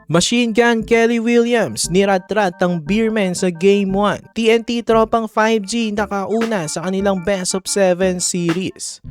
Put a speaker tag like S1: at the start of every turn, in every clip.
S1: Machine Gun Kelly Williams niratrat ang Beerman sa Game 1. TNT tropang 5G nakauna sa kanilang Best of 7 series.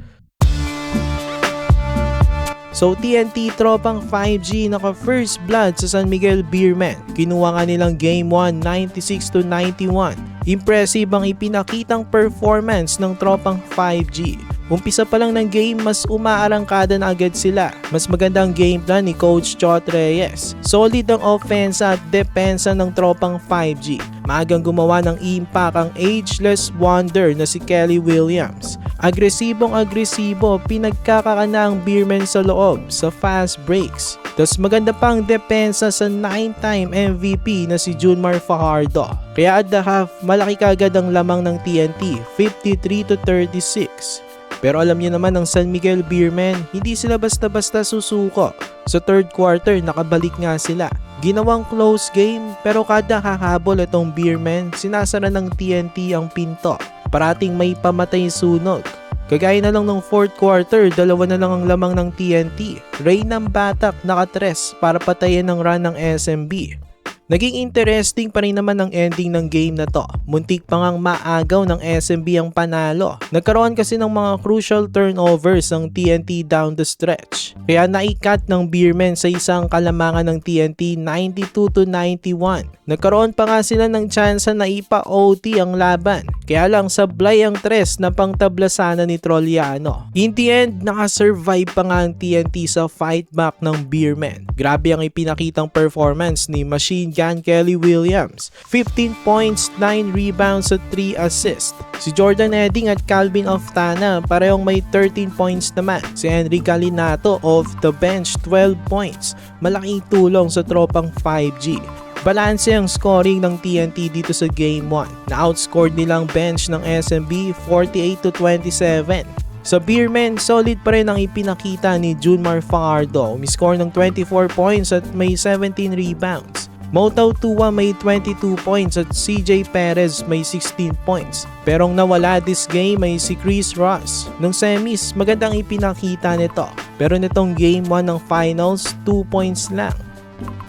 S1: So TNT tropang 5G naka first blood sa San Miguel Beerman. Kinuha nga nilang Game 1 96-91. Impressive ang ipinakitang performance ng tropang 5G. Umpisa pa lang ng game, mas umaarangkada na agad sila. Mas magandang game plan ni Coach Chot Reyes. Solid ang offense at depensa ng tropang 5G. Maagang gumawa ng impact ang ageless wonder na si Kelly Williams. Agresibong-agresibo, pinagkakakana ang Beerman sa loob sa fast breaks. Tas maganda pang depensa sa 9-time MVP na si Junmar Fajardo. Kaya at the half, malaki kagad ang lamang ng TNT, 53-36. Pero alam niyo naman ng San Miguel Beerman, hindi sila basta-basta susuko. Sa third quarter, nakabalik nga sila. Ginawang close game, pero kada hahabol itong Beerman, sinasara ng TNT ang pinto. Parating may pamatay sunog. Kagaya na lang ng fourth quarter, dalawa na lang ang lamang ng TNT. Ray ng batak nakatres para patayin ang run ng SMB. Naging interesting pa rin naman ang ending ng game na to. Muntik pa ngang maagaw ng SMB ang panalo. Nagkaroon kasi ng mga crucial turnovers ng TNT down the stretch. Kaya naikat ng Beerman sa isang kalamangan ng TNT 92-91. Nagkaroon pa nga sila ng tsansa na ipa-OT ang laban. Kaya lang sablay ang tres na pangtabla sana ni Trolliano. In the end, nakasurvive pa nga ang TNT sa fight back ng Beerman. Grabe ang ipinakitang performance ni Machine Gun Kelly Williams. 15 points, 9 rebounds at 3 assists. Si Jordan Edding at Calvin Oftana parehong may 13 points naman. Si Henry Calinato off the bench 12 points. Malaking tulong sa tropang 5G. Balanse ang scoring ng TNT dito sa Game 1. Na-outscored nilang bench ng SMB 48-27. Sa Beerman, solid pa rin ang ipinakita ni Junmar Fajardo. Umiscore ng 24 points at may 17 rebounds. Motau Tua may 22 points at CJ Perez may 16 points. Pero ang nawala this game ay si Chris Ross. Nung semis, magandang ipinakita nito. Pero nitong Game 1 ng finals, 2 points lang.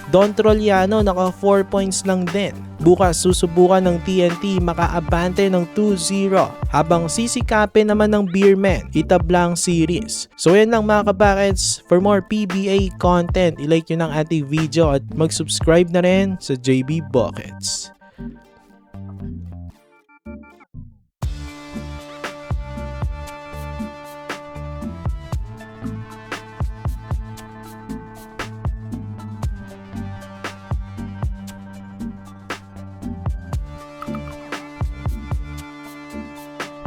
S1: Don Trolliano naka 4 points lang din. Bukas susubukan ng TNT makaabante ng 2-0 habang sisikapin naman ng Beerman itablang series. So yan lang mga kabakets. For more PBA content, ilike nyo ng ating video at mag-subscribe na rin sa JB Buckets.